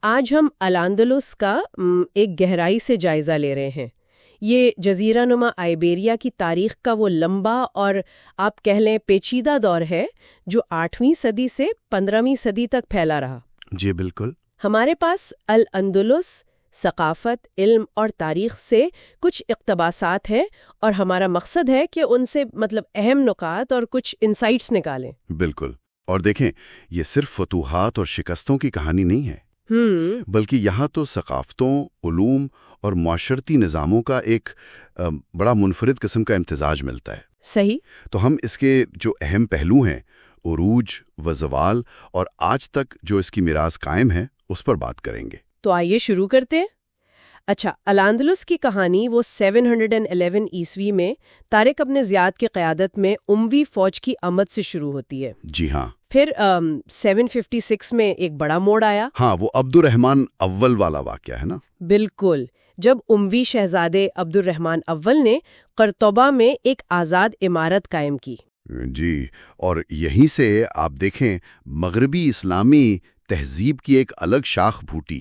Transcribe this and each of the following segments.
آج ہم الاندلس کا ایک گہرائی سے جائزہ لے رہے ہیں۔ یہ جزیرہ نما آئیبیریا کی تاریخ کا وہ لمبا اور آپ کہہ لیں پیچیدہ دور ہے جو 8ویں صدی سے 15ویں صدی تک پھیلا رہا۔ جی بالکل۔ ہمارے پاس الاندلس ثقافت، علم اور تاریخ سے کچھ اقتباسات ہیں اور ہمارا مقصد ہے کہ ان سے اہم نکات اور کچھ انسائٹس نکالیں۔ بالکل، اور دیکھیں یہ صرف فتوحات اور شکستوں کی کہانی نہیں ہے، بلکہ یہاں تو ثقافتوں، علوم اور معاشرتی نظاموں کا ایک بڑا منفرد قسم کا امتزاج ملتا ہے۔ صحیح۔ تو ہم اس کے جو اہم پہلو ہیں، عروج و زوال اور آج تک جو اس کی میراث قائم ہے، اس پر بات کریں گے۔ تو آئیے شروع کرتے ہیں۔ اچھا، الاندلس کی کہانی وہ 711 عیسوی میں طارق ابن زیاد کی قیادت میں اموی فوج کی آمد سے شروع ہوتی ہے۔ جی ہاں۔ پھر 756 میں ایک بڑا موڑ آیا۔ ہاں، وہ عبد الرحمن اول والا واقعہ ہے نا؟ بالکل، جب اموی شہزادے عبد الرحمن اول نے قرطبہ میں ایک آزاد عمارت قائم کی۔ جی، اور یہیں سے آپ دیکھیں مغربی اسلامی تہذیب کی ایک الگ شاخ پھوٹی۔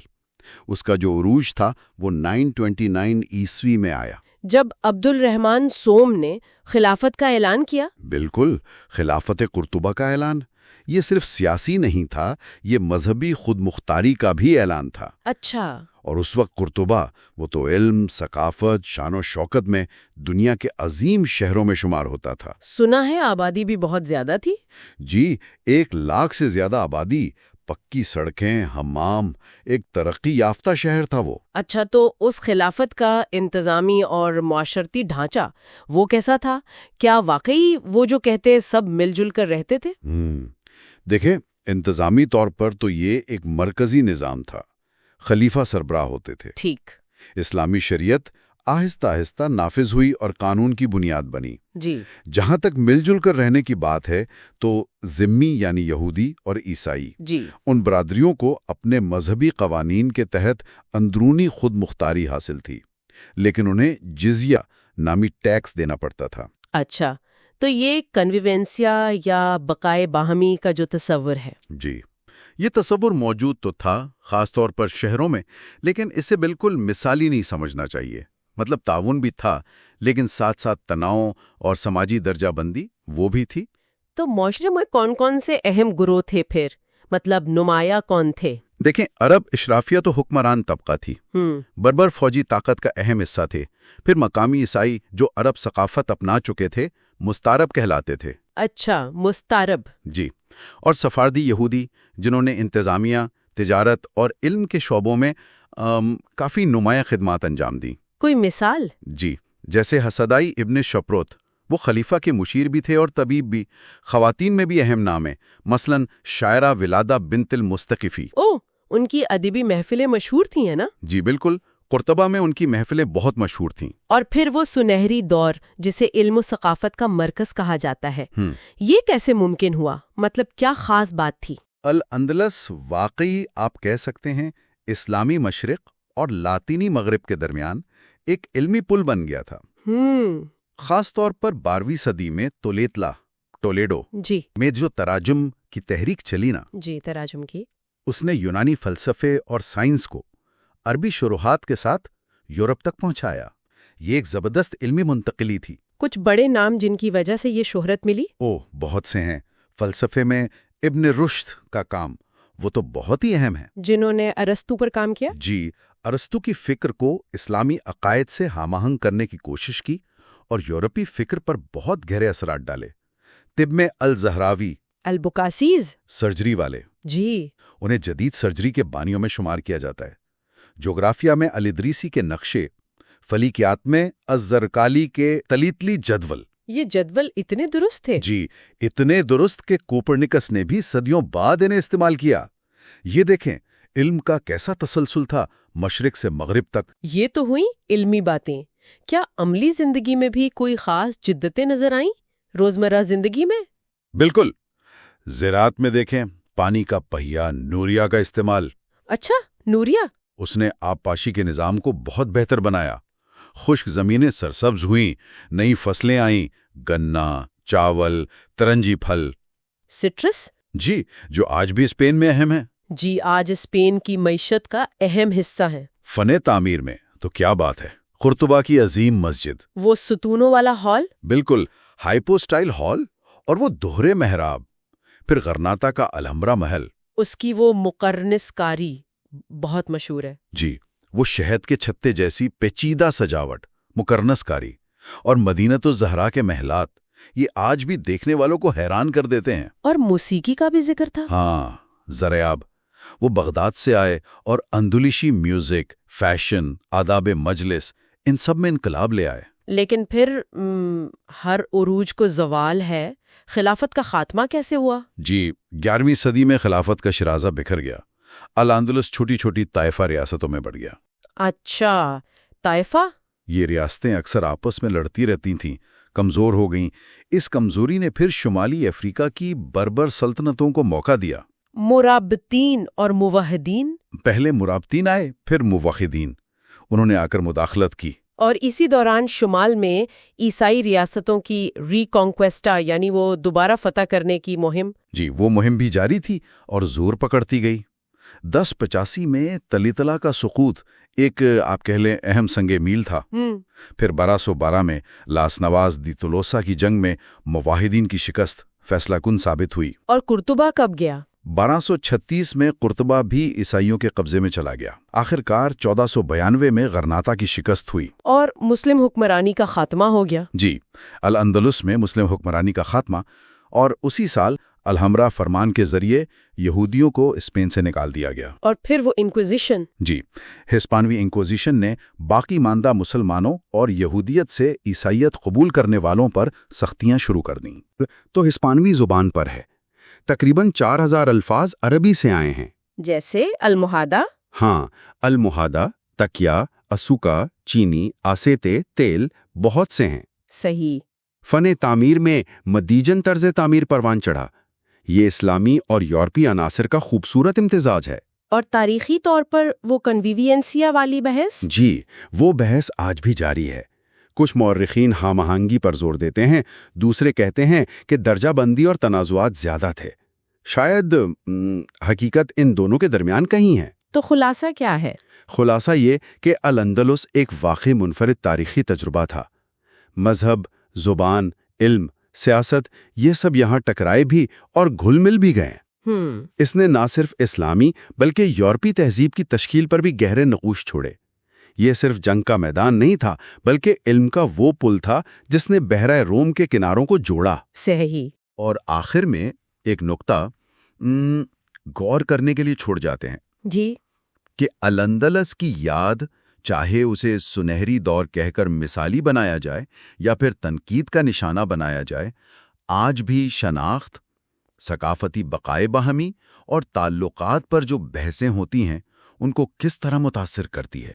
اس کا جو عروج تھا وہ 929 عیسوی میں آیا، جب عبد الرحمن سوم نے خلافت کا اعلان کیا۔ بالکل، خلافت قرطبہ کا اعلان۔ یہ صرف سیاسی نہیں تھا، یہ مذہبی خود مختاری کا بھی اعلان تھا۔ اچھا۔ اور اس وقت قرطبہ وہ تو علم، ثقافت، شان و شوکت میں دنیا کے عظیم شہروں میں شمار ہوتا تھا۔ سنا ہے آبادی بھی بہت زیادہ تھی۔ جی، 1,00,000 سے زیادہ آبادی، پکی سڑکیں، حمام، ایک ترقی یافتہ شہر تھا وہ۔ اچھا، تو اس خلافت کا انتظامی اور معاشرتی ڈھانچہ وہ کیسا تھا؟ کیا واقعی وہ جو کہتے سب مل جل کر رہتے تھے؟ دیکھیں، انتظامی طور پر تو یہ ایک مرکزی نظام تھا، خلیفہ سربراہ ہوتے تھے۔ ٹھیک۔ اسلامی شریعت آہستہ آہستہ نافذ ہوئی اور قانون کی بنیاد بنی۔ جی۔ جہاں تک مل جل کر رہنے کی بات ہے تو ذمی یعنی یہودی اور عیسائی، جی، ان برادریوں کو اپنے مذہبی قوانین کے تحت اندرونی خود مختاری حاصل تھی، لیکن انہیں جزیہ نامی ٹیکس دینا پڑتا تھا۔ اچھا، تو یہ کنویوینسیا یا بقائے باہمی کا جو تصور ہے۔ جی، یہ تصور موجود تو تھا، خاص طور پر شہروں میں، لیکن اسے بالکل مثالی نہیں سمجھنا چاہیے۔ تعاون بھی تھا، لیکن ساتھ ساتھ تناؤ اور سماجی درجہ بندی وہ بھی تھی۔ تو معاشرے میں کون کون سے اہم گروہ تھے پھر؟ نمایاں کون تھے؟ دیکھیں، عرب اشرافیہ تو حکمران طبقہ تھی، بربر فوجی طاقت کا اہم حصہ تھے۔ پھر مقامی عیسائی جو عرب ثقافت اپنا چکے تھے، مستعرب کہلاتے تھے۔ اچھا، مستعرب۔ جی، اور سفاردی یہودی جنہوں نے انتظامیہ، تجارت اور علم کے شعبوں میں کافی نمایاں خدمات انجام دیں۔ کوئی مثال؟ جی، جیسے حسدائی ابن شپروت، وہ خلیفہ کے مشیر بھی تھے اور طبیب بھی۔ خواتین میں بھی اہم نام ہیں، مثلاً شاعرہ ولادہ بنت المستقفی۔ ان کی ادبی محفلیں مشہور تھیں، ہے نا؟ جی بالکل، قرطبہ میں ان کی محفلیں بہت مشہور تھیں۔ اور پھر وہ سنہری دور جسے علم و ثقافت کا مرکز کہا جاتا ہے، یہ کیسے ممکن ہوا؟ کیا خاص بات تھی؟ الاندلس واقعی آپ کہہ سکتے ہیں اسلامی مشرق اور لاطینی مغرب کے درمیان ایک علمی پل بن گیا تھا۔ خاص طور پر 12ویں صدی میں ٹولیڈو جی میں جو تراجم کی تحریک چلی نا، جی تراجم کی، اس نے یونانی فلسفے اور سائنس کو عربی شروحات کے ساتھ یورپ تک پہنچایا۔ یہ ایک زبردست علمی منتقلی تھی۔ کچھ بڑے نام جن کی وجہ سے یہ شہرت ملی؟ بہت سے ہیں۔ فلسفے میں ابن رشد کا کام وہ تو بہت ہی اہم ہے۔ جنہوں نے ارسطو پر کام کیا؟ جی، ارسطو کی فکر کو اسلامی عقائد سے ہم آہنگ کرنے کی کوشش کی اور یورپی فکر پر بہت گہرے اثرات ڈالے۔ طب میں الزہراوی، البکاسیز، سرجری والے، جی، انہیں جدید سرجری کے بانیوں میں شمار کیا جاتا ہے۔ جغرافیہ میں الادریسی کے نقشے، فلکیات میں الزرقالی کے تلیتلی جدول۔ یہ جدول اتنے درست تھے؟ جی، اتنے درست کہ کوپرنکس نے بھی صدیوں بعد انہیں استعمال کیا۔ یہ دیکھیں علم کا کیسا تسلسل تھا مشرق سے مغرب تک۔ یہ تو ہوئی علمی باتیں۔ کیا عملی زندگی میں بھی کوئی خاص جدتیں نظر آئیں روزمرہ زندگی میں؟ بالکل، زراعت میں دیکھیں پانی کا پہیا، نوریہ کا استعمال۔ اچھا، نوریہ؟ اس نے آبپاشی کے نظام کو بہت بہتر بنایا۔ خشک زمینیں سرسبز ہوئیں، نئی فصلیں آئیں، گنا، چاول، ترنجی پھل۔ سٹرس؟ جی، جو آج بھی اسپین میں اہم ہے۔ جی آج اسپین کی معیشت کا اہم حصہ ہیں۔ فن تعمیر میں تو کیا بات ہے، قرطبہ کی عظیم مسجد، وہ ستونوں والا ہال، بالکل ہائپو سٹائل ہال، اور وہ دوہرے محراب، پھر غرناطہ کا الحمرا محل، اس کی وہ مقرنس کاری بہت مشہور ہے۔ جی وہ شہد کے چھتے جیسی پیچیدہ سجاوٹ، مقرنس کاری، اور مدینۃ الزہرا کے محلات، یہ آج بھی دیکھنے والوں کو حیران کر دیتے ہیں۔ اور موسیقی کا بھی ذکر تھا۔ ہاں، زریاب وہ بغداد سے آئے اور اندلشی میوزک، فیشن، آداب مجلس، ان سب میں انقلاب لے آئے۔ لیکن پھر ہر عروج کو زوال ہے، خلافت کا خاتمہ کیسے ہوا؟ جی 11ویں صدی میں خلافت کا شرازہ بکھر گیا، الاندلس چھوٹی چھوٹی طائفہ ریاستوں میں بڑھ گیا۔ اچھا، طائفہ؟ یہ ریاستیں اکثر آپس میں لڑتی رہتی تھیں، کمزور ہو گئیں۔ اس کمزوری نے پھر شمالی افریقہ کی بربر سلطنتوں کو موقع دیا۔ مرابطین اور موحدین؟ پہلے مرابطین آئے، پھر موحدین، انہوں نے آ کر مداخلت کی۔ اور اسی دوران شمال میں عیسائی ریاستوں کی ری کانکویسٹا یعنی وہ دوبارہ فتح کرنے کی مہم؟ جی وہ مہم بھی جاری تھی اور زور پکڑتی گئی۔ 1085 میں تلیتلا کا سقوط ایک آپ کہہ لیں اہم سنگ میل تھا۔ پھر 1212 میں لاس نواز دی تولوسا کی جنگ میں موحدین کی شکست فیصلہ کن ثابت ہوئی۔ اور قرطبہ کب گیا؟ 1236 میں قرطبہ بھی عیسائیوں کے قبضے میں چلا گیا۔ آخر کار 1492 میں غرناطہ کی شکست ہوئی اور مسلم حکمرانی کا خاتمہ ہو گیا۔ جی الاندلس میں مسلم حکمرانی کا خاتمہ، اور اسی سال الحمرا فرمان کے ذریعے یہودیوں کو اسپین سے نکال دیا گیا۔ اور پھر وہ انکویزیشن؟ جی ہسپانوی انکوزیشن نے باقی ماندہ مسلمانوں اور یہودیت سے عیسائیت قبول کرنے والوں پر سختیاں شروع کر دیں۔ تو ہسپانوی زبان پر ہے، تقریباً 4000 الفاظ عربی سے آئے ہیں، جیسے المحادہ؟ ہاں، المحادہ، تکیا، اسوکا، چینی، آسیتے، تیل، بہت سے ہیں۔ صحیح۔ فن تعمیر میں مدیجن طرز تعمیر پروان چڑھا۔ یہ اسلامی اور یورپی عناصر کا خوبصورت امتزاج ہے۔ اور تاریخی طور پر وہ کنویوینسیا والی بحث؟ جی وہ بحث آج بھی جاری ہے۔ کچھ مورخین ہم آہنگی پر زور دیتے ہیں، دوسرے کہتے ہیں کہ درجہ بندی اور تنازعات زیادہ تھے۔ شاید حقیقت ان دونوں کے درمیان کہیں ہے۔ تو خلاصہ کیا ہے؟ خلاصہ یہ کہ الاندلس ایک واقعی منفرد تاریخی تجربہ تھا۔ مذہب، زبان، علم، سیاست، یہ سب یہاں ٹکرائے بھی اور گھل مل بھی گئے۔ اس نے نہ صرف اسلامی بلکہ یورپی تہذیب کی تشکیل پر بھی گہرے نقوش چھوڑے۔ یہ صرف جنگ کا میدان نہیں تھا بلکہ علم کا وہ پل تھا جس نے بحیرہ روم کے کناروں کو جوڑا۔ صحیح۔ اور آخر میں ایک نقطہ غور کرنے کے لیے چھوڑ جاتے ہیں جی کہ الاندلس کی یاد، چاہے اسے سنہری دور کہہ کر مثالی بنایا جائے یا پھر تنقید کا نشانہ بنایا جائے، آج بھی شناخت، ثقافتی بقائے باہمی اور تعلقات پر جو بحثیں ہوتی ہیں ان کو کس طرح متاثر کرتی ہے۔